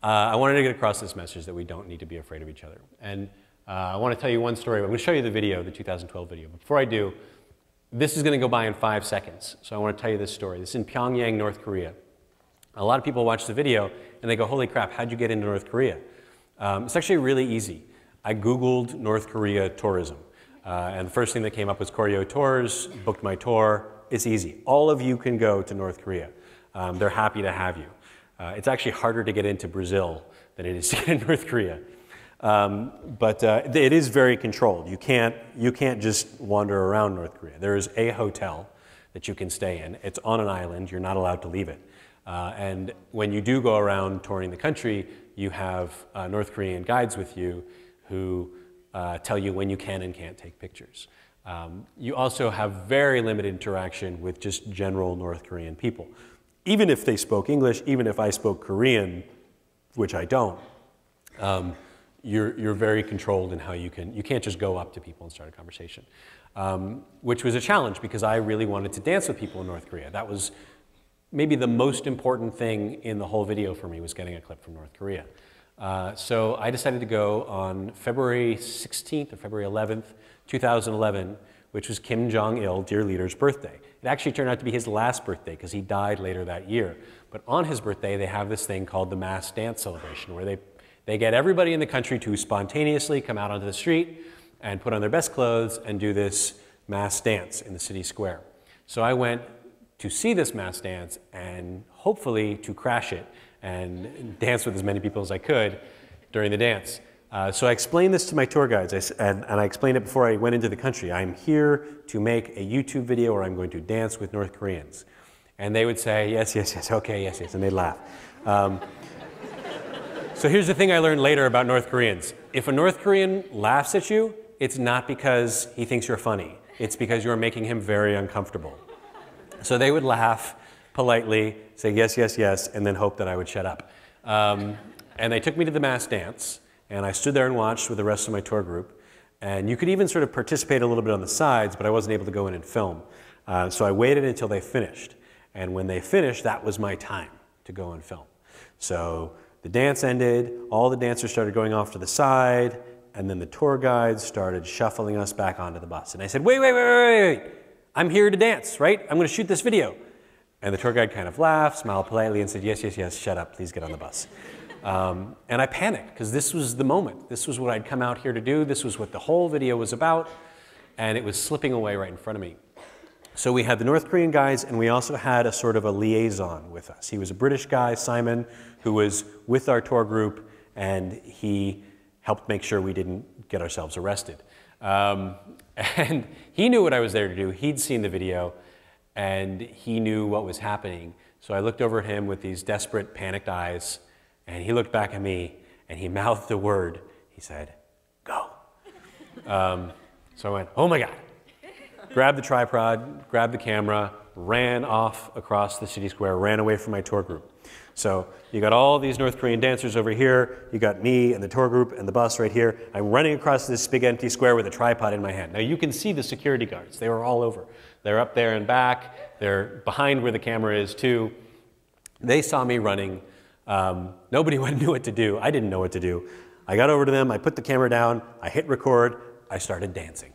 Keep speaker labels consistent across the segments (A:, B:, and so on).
A: I wanted to get across this message that we don't need to be afraid of each other. And I want to tell you one story. I'm going to show you the video, the 2012 video. But before I do, this is going to go by in 5 seconds. So I want to tell you this story. This is in Pyongyang, North Korea. A lot of people watch the video and they go, holy crap, how'd you get into North Korea? It's actually really easy. I Googled North Korea tourism. And the first thing that came up was Koryo Tours, booked my tour. It's easy. All of you can go to North Korea. They're happy to have you. It's actually harder to get into Brazil than it is to get into North Korea. But it is very controlled. You can't just wander around North Korea. There is a hotel that you can stay in. It's on an island. You're not allowed to leave it. And when you do go around touring the country, you have North Korean guides with you who tell you when you can and can't take pictures. You also have very limited interaction with just general North Korean people. Even if they spoke English, even if I spoke Korean, which I don't, you're very controlled in how you can't just go up to people and start a conversation. Which was a challenge because I really wanted to dance with people in North Korea. That was maybe the most important thing in the whole video for me, was getting a clip from North Korea. So I decided to go on February 16th or February 11th, 2011, which was Kim Jong-il, dear leader's birthday. It actually turned out to be his last birthday because he died later that year. But on his birthday, they have this thing called the mass dance celebration, where they get everybody in the country to spontaneously come out onto the street and put on their best clothes and do this mass dance in the city square. So I went to see this mass dance and hopefully to crash it and dance with as many people as I could during the dance. So I explained this to my tour guides, and I explained it before I went into the country. I'm here to make a YouTube video where I'm going to dance with North Koreans. And they would say, yes, yes, yes, okay, yes, yes, and they'd laugh. So here's the thing I learned later about North Koreans. If a North Korean laughs at you, it's not because he thinks you're funny. It's because you're making him very uncomfortable. So they would laugh politely, say yes, yes, yes, and then hope that I would shut up. And they took me to the mass dance, and I stood there and watched with the rest of my tour group. And you could even sort of participate a little bit on the sides, but I wasn't able to go in and film. So I waited until they finished. And when they finished, that was my time to go and film. So the dance ended, all the dancers started going off to the side, and then the tour guides started shuffling us back onto the bus. And I said, wait, wait, wait, wait, wait. I'm here to dance, right? I'm going to shoot this video. And the tour guide kind of laughed, smiled politely, and said, yes, yes, yes, shut up, please get on the bus. And I panicked, because this was the moment. This was what I'd come out here to do. This was what the whole video was about. And it was slipping away right in front of me. So we had the North Korean guys, and we also had a sort of a liaison with us. He was a British guy, Simon, who was with our tour group, and he helped make sure we didn't get ourselves arrested. And he knew what I was there to do. He'd seen the video, and he knew what was happening. So I looked over at him with these desperate, panicked eyes, and he looked back at me, and he mouthed a word. He said, go. So I went, oh my God. Grabbed the tripod, grabbed the camera, ran off across the city square, ran away from my tour group. So you got all these North Korean dancers over here, you got me and the tour group and the bus right here. I'm running across this big empty square with a tripod in my hand. Now you can see the security guards. They were all over. They're up there and back. They're behind where the camera is too. They saw me running. Nobody knew what to do. I didn't know what to do. I got over to them, I put the camera down, I hit record, I started dancing.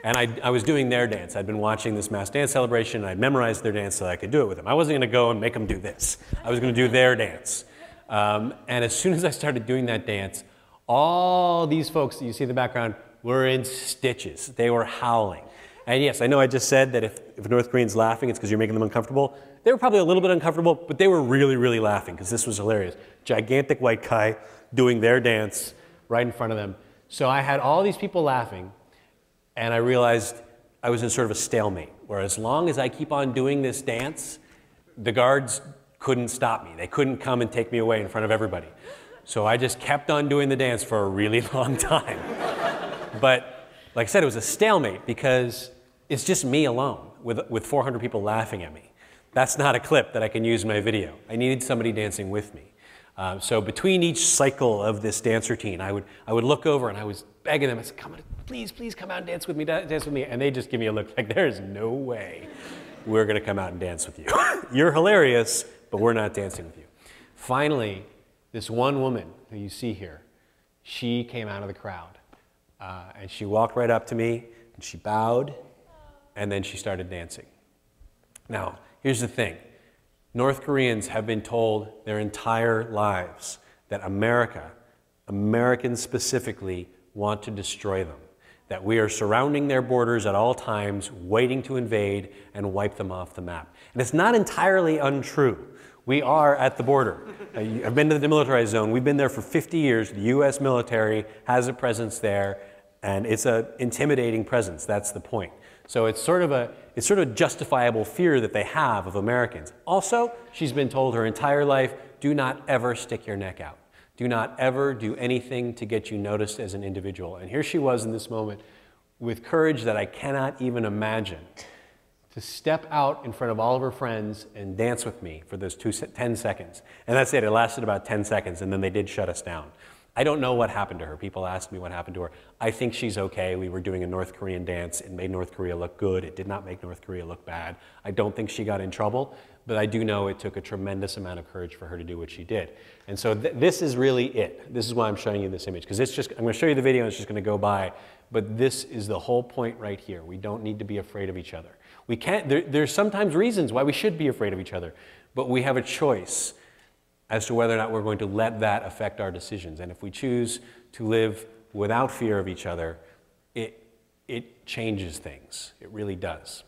A: And I was doing their dance. I'd been watching this mass dance celebration, and I'd memorized their dance so I could do it with them. I wasn't going to go and make them do this. I was going to do their dance. And as soon as I started doing that dance, all these folks that you see in the background were in stitches. They were howling. And yes, I know I just said that if North Korean's laughing, it's because you're making them uncomfortable. They were probably a little bit uncomfortable, but they were really, really laughing because this was hilarious. Gigantic white guy doing their dance right in front of them. So I had all these people laughing. And I realized I was in sort of a stalemate, where as long as I keep on doing this dance, the guards couldn't stop me. They couldn't come and take me away in front of everybody. So I just kept on doing the dance for a really long time. But like I said, it was a stalemate because it's just me alone with 400 people laughing at me. That's not a clip that I can use in my video. I needed somebody dancing with me. So between each cycle of this dance routine, I would look over and I was begging them. I said, come on, please, please come out and dance with me, dance with me. And they just give me a look like, there's no way we're going to come out and dance with you. You're hilarious, but we're not dancing with you. Finally, This one woman who you see here, she came out of the crowd. And she walked right up to me, and she bowed, and then she started dancing. Now, here's the thing. North Koreans have been told their entire lives that Americans specifically, want to destroy them. That we are surrounding their borders at all times, waiting to invade and wipe them off the map. And it's not entirely untrue. We are at the border. I've been to the demilitarized zone. We've been there for 50 years. The US military has a presence there, and it's an intimidating presence. That's the point. So it's sort of a justifiable fear that they have of Americans. Also, she's been told her entire life, do not ever stick your neck out. Do not ever do anything to get you noticed as an individual. And here she was in this moment with courage that I cannot even imagine, to step out in front of all of her friends and dance with me for those 10 seconds. And that's it. It lasted about 10 seconds, and then they did shut us down. I don't know what happened to her. People asked me what happened to her. I think she's okay. We were doing a North Korean dance. It made North Korea look good. It did not make North Korea look bad. I don't think she got in trouble, but I do know it took a tremendous amount of courage for her to do what she did. And so this is really it. This is why I'm showing you this image, because I'm going to show you the video and it's just going to go by, but this is the whole point right here. We don't need to be afraid of each other. We can't, there's sometimes reasons why we should be afraid of each other, but we have a choice as to whether or not we're going to let that affect our decisions. And if we choose to live without fear of each other, it changes things. It really does.